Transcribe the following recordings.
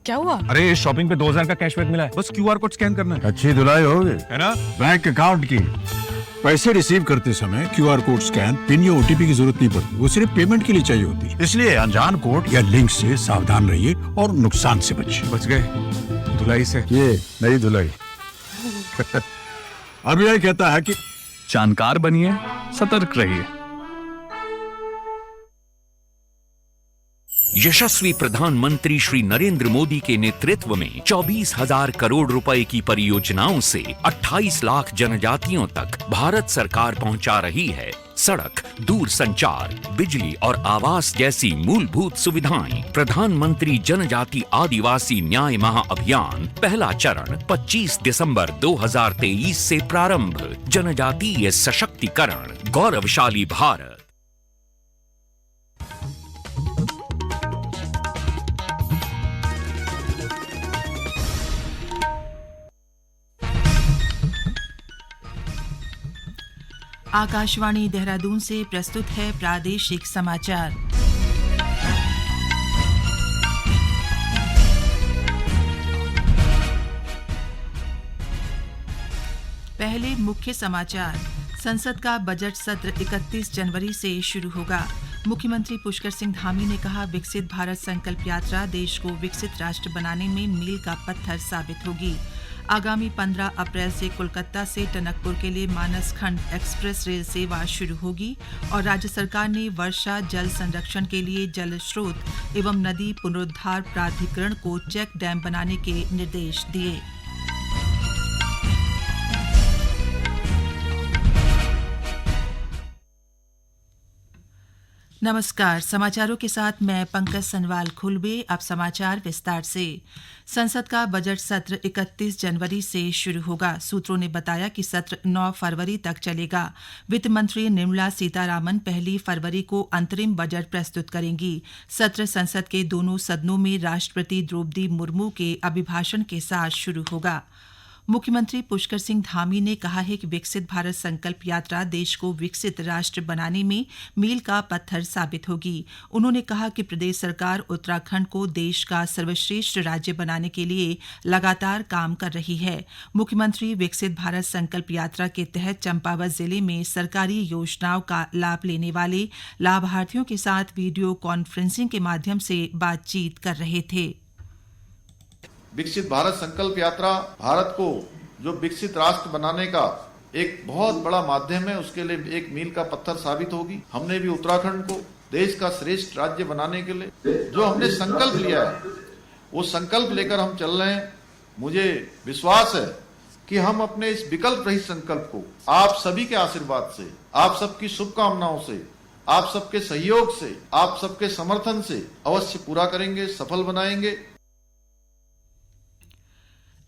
क्या हुआ? अरे शॉपिंग पे 2000 का कैशबैक मिला है, बस क्यूआर कोड स्कैन करना है। अच्छी धुलाई होगी है ना? बैंक अकाउंट की। पैसे रिसीव करते समय क्यूआर कोड स्कैन, पिन या ओटीपी की जरूरत नहीं पड़ती। वो सिर्फ पेमेंट के लिए चाहिए होती है। इसलिए अनजान कोड या लिंक से सावधान रहिए और नुकसान से बचिए। बच गए धुलाई से। ये नई धुलाई। आरबीआई कहता है कि जानकार बनिए, सतर्क रहिए। यशस्वी प्रधानमंत्री श्री नरेंद्र मोदी के नेतृत्व में 24,000 करोड़ रुपए की परियोजनाओं से 28 लाख जनजातियों तक भारत सरकार पहुंचा रही है सड़क, दूर संचार, बिजली और आवास जैसी मूलभूत सुविधाएं। प्रधानमंत्री जनजाति आदिवासी न्याय महाअभियान पहला चरण 25 दिसंबर 2023 से प्रारंभ। जनजातीय सशक्तिकरण, गौरवशाली भारत। आकाशवाणी देहरादून से प्रस्तुत है प्रादेशिक समाचार। पहले मुख्य समाचार। संसद का बजट सत्र 31 जनवरी से शुरू होगा। मुख्यमंत्री पुष्कर सिंह धामी ने कहा, विकसित भारत संकल्प यात्रा देश को विकसित राष्ट्र बनाने में मील का पत्थर साबित होगी। आगामी 15 अप्रैल से कोलकाता से टनकपुर के लिए मानस खंड एक्सप्रेस रेल सेवा शुरू होगी। और राज्य सरकार ने वर्षा जल संरक्षण के लिए जल स्रोत एवं नदी पुनरुद्धार प्राधिकरण को चेक डैम बनाने के निर्देश दिए। नमस्कार, समाचारों के साथ मैं पंकज सनवाल खुलबे। अब समाचार विस्तार से। संसद का बजट सत्र 31 जनवरी से शुरू होगा। सूत्रों ने बताया कि सत्र 9 फरवरी तक चलेगा। वित्त मंत्री निर्मला सीतारामन 1 फरवरी को अंतरिम बजट प्रस्तुत करेंगी। सत्र संसद के दोनों सदनों में राष्ट्रपति द्रौपदी मुर्मू के अभिभाषण के साथ शुरू होगा। मुख्यमंत्री पुष्कर सिंह धामी ने कहा है कि विकसित भारत संकल्प यात्रा देश को विकसित राष्ट्र बनाने में मील का पत्थर साबित होगी। उन्होंने कहा कि प्रदेश सरकार उत्तराखंड को देश का सर्वश्रेष्ठ राज्य बनाने के लिए लगातार काम कर रही है। मुख्यमंत्री विकसित भारत संकल्प यात्रा के तहत चंपावत जिले में सरकारी योजनाओं का लाभ लेने वाले लाभार्थियों के साथ वीडियो कॉन्फ्रेंसिंग के माध्यम से बातचीत कर रहे थे। विकसित भारत संकल्प यात्रा भारत को जो विकसित राष्ट्र बनाने का एक बहुत बड़ा माध्यम है, उसके लिए एक मील का पत्थर साबित होगी। हमने भी उत्तराखंड को देश का श्रेष्ठ राज्य बनाने के लिए जो हमने संकल्प लिया है, वो संकल्प लेकर हम चल रहे हैं। मुझे विश्वास है कि हम अपने इस विकल्प रहित संकल्प को आप सभी के आशीर्वाद से, आप सबकी शुभकामनाओं से, आप सबके सहयोग से, आप सबके समर्थन से अवश्य पूरा करेंगे, सफल बनाएंगे।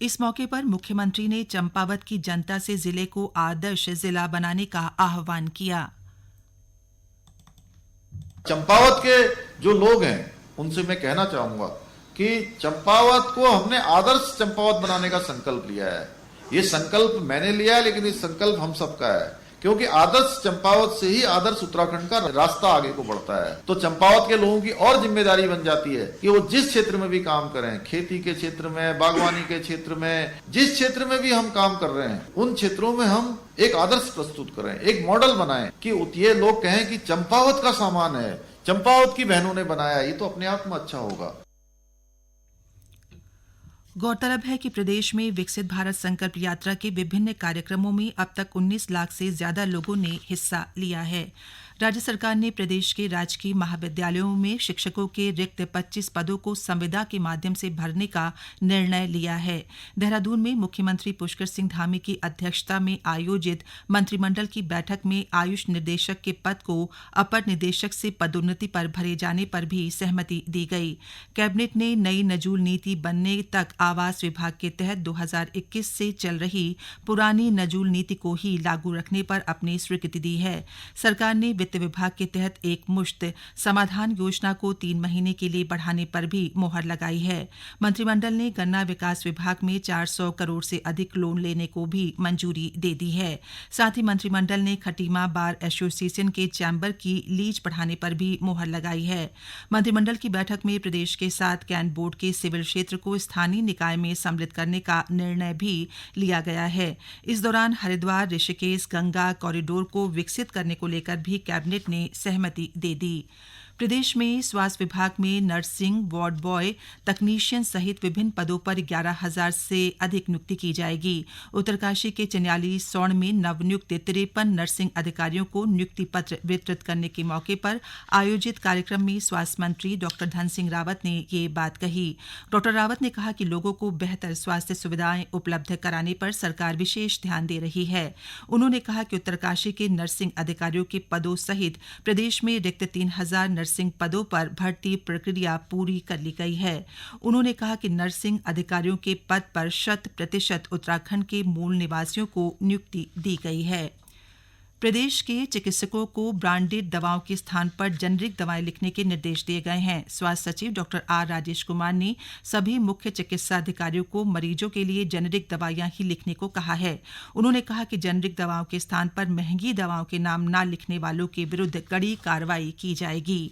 इस मौके पर मुख्यमंत्री ने चंपावत की जनता से जिले को आदर्श जिला बनाने का आह्वान किया। चंपावत के जो लोग हैं उनसे मैं कहना चाहूंगा कि चंपावत को हमने आदर्श चंपावत बनाने का संकल्प लिया है। ये संकल्प मैंने लिया है, लेकिन ये संकल्प हम सबका है, क्योंकि आदर्श चंपावत से ही आदर्श उत्तराखंड का रास्ता आगे को बढ़ता है। तो चंपावत के लोगों की और जिम्मेदारी बन जाती है कि वो जिस क्षेत्र में भी काम करें, खेती के क्षेत्र में, बागवानी के क्षेत्र में, जिस क्षेत्र में भी हम काम कर रहे हैं, उन क्षेत्रों में हम एक आदर्श प्रस्तुत करें, एक मॉडल बनाएं कि ये लोग कहें कि चंपावत का सामान है, चंपावत की बहनों ने बनाया। ये तो अपने आप में अच्छा होगा। गौरतलब है कि प्रदेश में विकसित भारत संकल्प यात्रा के विभिन्न कार्यक्रमों में अब तक 19 लाख से ज्यादा लोगों ने हिस्सा लिया है। राज्य सरकार ने प्रदेश के राजकीय महाविद्यालयों में शिक्षकों के रिक्त 25 पदों को संविदा के माध्यम से भरने का निर्णय लिया है। देहरादून में मुख्यमंत्री पुष्कर सिंह धामी की अध्यक्षता में आयोजित मंत्रिमंडल की बैठक में आयुष निदेशक के पद को अपर निदेशक से पदोन्नति पर भरे जाने पर भी सहमति दी गई। कैबिनेट ने नई नजूल नीति बनने तक आवास विभाग के तहत 2021 से चल रही पुरानी नजूल नीति को ही लागू रखने पर अपनी स्वीकृति दी है। सरकार ने वित्त विभाग के तहत एक मुश्त समाधान योजना को 3 महीने के लिए बढ़ाने पर भी मोहर लगाई है। मंत्रिमंडल ने गन्ना विकास विभाग में 400 करोड़ से अधिक लोन लेने को भी मंजूरी दे दी है। साथ ही मंत्रिमंडल ने खटीमा बार एसोसिएशन के चैम्बर की लीज बढ़ाने पर भी मोहर लगाई है। मंत्रिमंडल की बैठक में प्रदेश के 7 कैंट बोर्ड के सिविल क्षेत्र को स्थानीय निकाय में सम्मिलित करने का निर्णय भी लिया गया है। इस दौरान हरिद्वार ऋषिकेश गंगा कॉरिडोर को विकसित करने को लेकर भी कैबिनेट ने सहमति दे दी। प्रदेश में स्वास्थ्य विभाग में नर्सिंग, वार्ड बॉय, तकनीशियन सहित विभिन्न पदों पर 11,000 से अधिक नियुक्ति की जाएगी। उत्तरकाशी के चन्याली सौण में नवनियुक्त 53 नर्सिंग अधिकारियों को नियुक्ति पत्र वितरित करने के मौके पर आयोजित कार्यक्रम में स्वास्थ्य मंत्री डॉ धन सिंह रावत ने ये बात कही। डॉ रावत ने कहा कि लोगों को बेहतर स्वास्थ्य सुविधाएं उपलब्ध कराने पर सरकार विशेष ध्यान दे रही है। उन्होंने कहा कि उत्तरकाशी के नर्सिंग अधिकारियों के पदों सहित प्रदेश में रिक्त 3,000 नर्सिंग पदों पर भर्ती प्रक्रिया पूरी कर ली गई है। उन्होंने कहा कि नर्सिंग अधिकारियों के पद पर 100% उत्तराखंड के मूल निवासियों को नियुक्ति दी गई है। प्रदेश के चिकित्सकों को ब्रांडेड दवाओं के स्थान पर जेनरिक दवाएं लिखने के निर्देश दिए गए हैं। स्वास्थ्य सचिव डॉ आर राजेश कुमार ने सभी मुख्य चिकित्सा अधिकारियों को मरीजों के लिए जेनरिक दवाइयां ही लिखने को कहा है। उन्होंने कहा कि जेनरिक दवाओं के स्थान पर महंगी दवाओं के नाम न लिखने वालों के विरुद्ध कड़ी कार्रवाई की जाएगी।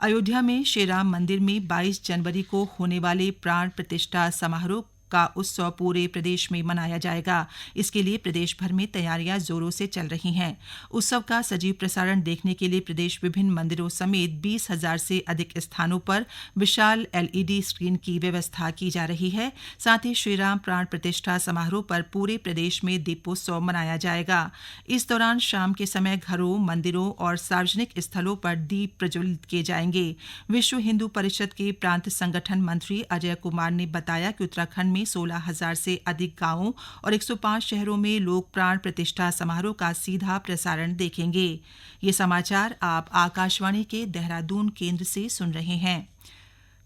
अयोध्या में श्रीराम मंदिर में 22 जनवरी को होने वाले प्राण प्रतिष्ठा समारोह का उत्सव पूरे प्रदेश में मनाया जाएगा। इसके लिए प्रदेश भर में तैयारियां जोरों से चल रही हैं। उत्सव का सजीव प्रसारण देखने के लिए प्रदेश विभिन्न मंदिरों समेत 20,000 से अधिक स्थानों पर विशाल LED स्क्रीन की व्यवस्था की जा रही है। साथ ही श्रीराम प्राण प्रतिष्ठा समारोह पर पूरे प्रदेश में दीपोत्सव मनाया जाएगा। इस दौरान शाम के समय घरों, मंदिरों और सार्वजनिक स्थलों पर दीप प्रज्वलित किए जाएंगे। विश्व हिंदू परिषद के प्रांत संगठन मंत्री अजय कुमार ने बताया कि उत्तराखंड में 16,000 से अधिक गांवों और 105 शहरों में लोग प्राण प्रतिष्ठा समारोह का सीधा प्रसारण देखेंगे। ये समाचार आप आकाशवाणी के देहरादून केंद्र से सुन रहे हैं।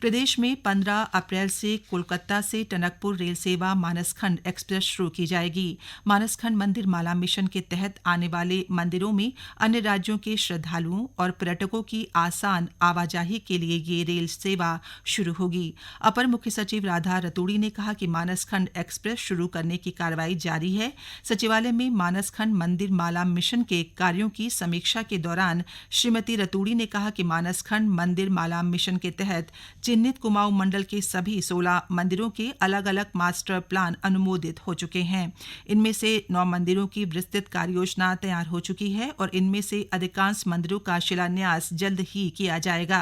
प्रदेश में 15 अप्रैल से कोलकाता से टनकपुर रेल सेवा मानसखंड एक्सप्रेस शुरू की जाएगी। मानसखंड मंदिर माला मिशन के तहत आने वाले मंदिरों में अन्य राज्यों के श्रद्धालुओं और पर्यटकों की आसान आवाजाही के लिए ये रेल सेवा शुरू होगी। अपर मुख्य सचिव राधा रतूड़ी ने कहा कि मानसखंड एक्सप्रेस शुरू करने की कार्रवाई जारी है। सचिवालय में मानसखंड मंदिर माला मिशन के कार्यों की समीक्षा के दौरान श्रीमती रतूड़ी ने कहा कि मानसखंड मंदिर माला मिशन के तहत चिन्हित कुमाऊं मंडल के सभी 16 मंदिरों के अलग अलग मास्टर प्लान अनुमोदित हो चुके हैं। इनमें से 9 मंदिरों की विस्तृत कार्ययोजना तैयार हो चुकी है और इनमें से अधिकांश मंदिरों का शिलान्यास जल्द ही किया जाएगा।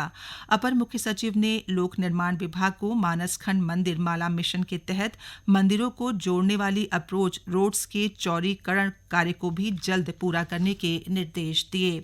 अपर मुख्य सचिव ने लोक निर्माण विभाग को मानसखंड मंदिर माला मिशन के तहत मंदिरों को जोड़ने वाली अप्रोच रोड्स के चौड़ीकरण कार्य को भी जल्द पूरा करने के निर्देश दिए।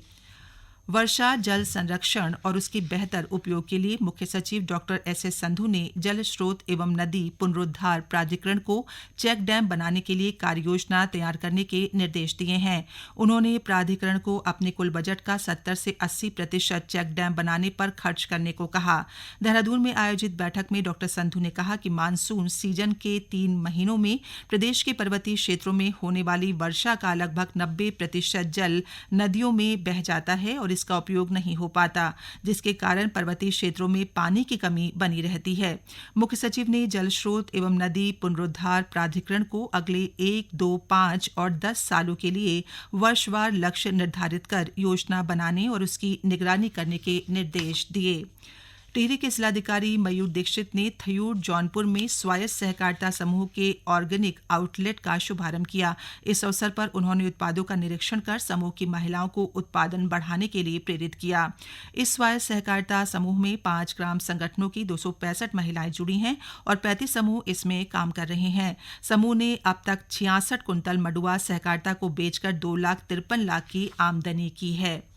वर्षा जल संरक्षण और उसके बेहतर उपयोग के लिए मुख्य सचिव डॉक्टर SS संधू ने जल स्रोत एवं नदी पुनरुद्धार प्राधिकरण को चेक डैम बनाने के लिए कार्ययोजना तैयार करने के निर्देश दिए हैं। उन्होंने प्राधिकरण को अपने कुल बजट का 70 से 80% चेक डैम बनाने पर खर्च करने को कहा। देहरादून में आयोजित बैठक में डॉक्टर संधू ने कहा कि मानसून सीजन के 3 महीनों में प्रदेश के पर्वतीय क्षेत्रों में होने वाली वर्षा का लगभग 90% जल नदियों में बह जाता है और इसका उपयोग नहीं हो पाता, जिसके कारण पर्वतीय क्षेत्रों में पानी की कमी बनी रहती है। मुख्य सचिव ने जल स्रोत एवं नदी पुनरुद्धार प्राधिकरण को अगले 1, 2, 5 और 10 सालों के लिए वर्षवार लक्ष्य निर्धारित कर योजना बनाने और उसकी निगरानी करने के निर्देश दिए। टिहरी के जिलाधिकारी मयूर दीक्षित ने थयूर जौनपुर में स्वायत्त सहकारिता समूह के ऑर्गेनिक आउटलेट का शुभारंभ किया। इस अवसर पर उन्होंने उत्पादों का निरीक्षण कर समूह की महिलाओं को उत्पादन बढ़ाने के लिए प्रेरित किया। इस स्वायत्त सहकारिता समूह में 5 ग्राम संगठनों की 265 महिलाएं जुड़ी हैं और 35 समूह इसमें काम कर रहे हैं। समूह ने अब तक 66 कुंतल मडुआ सहकारिता को बेचकर 2,53,00,000 की आमदनी की है।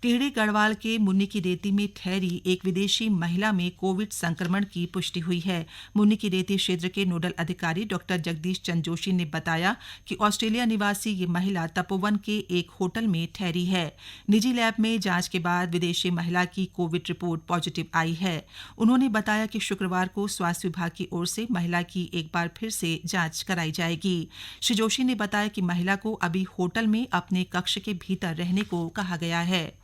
टिहरी गढ़वाल के मुन्नी की रेती में ठहरी एक विदेशी महिला में कोविड संक्रमण की पुष्टि हुई है। मुन्नी की रेती क्षेत्र के नोडल अधिकारी डॉ जगदीश चंद्र जोशी ने बताया कि ऑस्ट्रेलिया निवासी ये महिला तपोवन के एक होटल में ठहरी है। निजी लैब में जांच के बाद विदेशी महिला की कोविड रिपोर्ट पॉजिटिव आई है। उन्होंने बताया कि शुक्रवार को स्वास्थ्य विभाग की ओर से महिला की एक बार फिर से जांच कराई जाएगी। श्री जोशी ने बताया कि महिला को अभी होटल में अपने कक्ष के भीतर रहने को कहा गया है।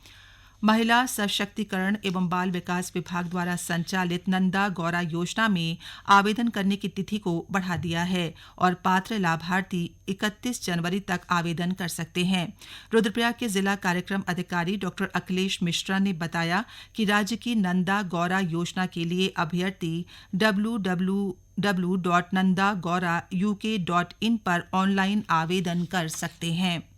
महिला सशक्तिकरण एवं बाल विकास विभाग द्वारा संचालित नंदा गौरा योजना में आवेदन करने की तिथि को बढ़ा दिया है और पात्र लाभार्थी 31 जनवरी तक आवेदन कर सकते हैं। रुद्रप्रयाग के जिला कार्यक्रम अधिकारी डॉ अखिलेश मिश्रा ने बताया कि राज्य की नंदा गौरा योजना के लिए अभ्यर्थी www.nandagaurauk.in पर ऑनलाइन आवेदन कर सकते हैं।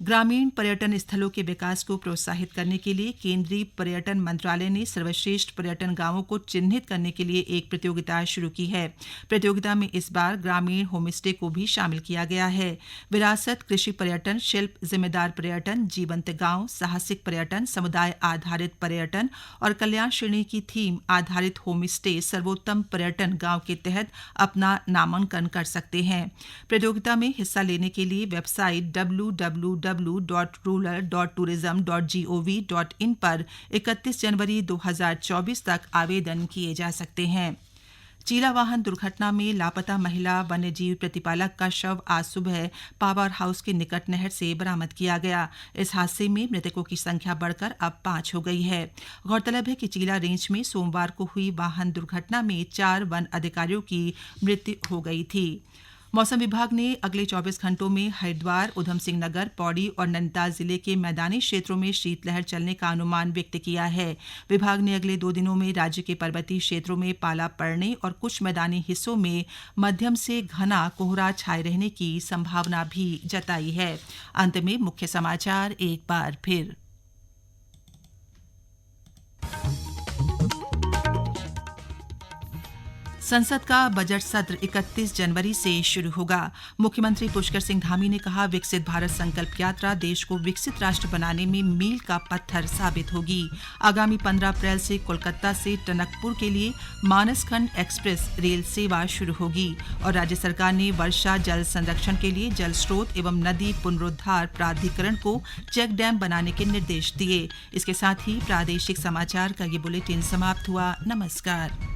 ग्रामीण पर्यटन स्थलों के विकास को प्रोत्साहित करने के लिए केंद्रीय पर्यटन मंत्रालय ने सर्वश्रेष्ठ पर्यटन गांवों को चिन्हित करने के लिए एक प्रतियोगिता शुरू की है। प्रतियोगिता में इस बार ग्रामीण होमस्टे को भी शामिल किया गया है। विरासत, कृषि पर्यटन, शिल्प, जिम्मेदार पर्यटन, जीवंत गांव, साहसिक पर्यटन, समुदाय आधारित पर्यटन और कल्याण श्रेणी की थीम आधारित होमस्टे सर्वोत्तम पर्यटन गांव के तहत अपना नामांकन कर सकते हैं। प्रतियोगिता में हिस्सा लेने के लिए वेबसाइट www.rural.tourism.gov.in पर 31 जनवरी 2024 तक आवेदन किए जा सकते हैं। चीला वाहन दुर्घटना में लापता महिला वन्यजीव प्रतिपालक का शव आज सुबह पावर हाउस के निकट नहर से बरामद किया गया। इस हादसे में मृतकों की संख्या बढ़कर अब 5 हो गई है। गौरतलब है कि चीला रेंज में सोमवार को हुई वाहन दुर्घटना में 4 वन अधिकारियों की मृत्यु हो गई थी। मौसम विभाग ने अगले 24 घंटों में हरिद्वार, ऊधम सिंह नगर, पौड़ी और नैनीताल जिले के मैदानी क्षेत्रों में शीतलहर चलने का अनुमान व्यक्त किया है। विभाग ने अगले 2 दिनों में राज्य के पर्वतीय क्षेत्रों में पाला पड़ने और कुछ मैदानी हिस्सों में मध्यम से घना कोहरा छाए रहने की संभावना भी जताई है। अंत में मुख्य समाचार एक बार फिर। संसद का बजट सत्र 31 जनवरी से शुरू होगा। मुख्यमंत्री पुष्कर सिंह धामी ने कहा, विकसित भारत संकल्प यात्रा देश को विकसित राष्ट्र बनाने में मील का पत्थर साबित होगी। आगामी 15 अप्रैल से कोलकाता से टनकपुर के लिए मानसखंड एक्सप्रेस रेल सेवा शुरू होगी। और राज्य सरकार ने वर्षा जल संरक्षण के लिए जल स्रोत एवं नदी पुनरुद्धार प्राधिकरण को चेक डैम बनाने के निर्देश दिए। इसके साथ ही प्रादेशिक समाचार का ये बुलेटिन समाप्त हुआ। नमस्कार।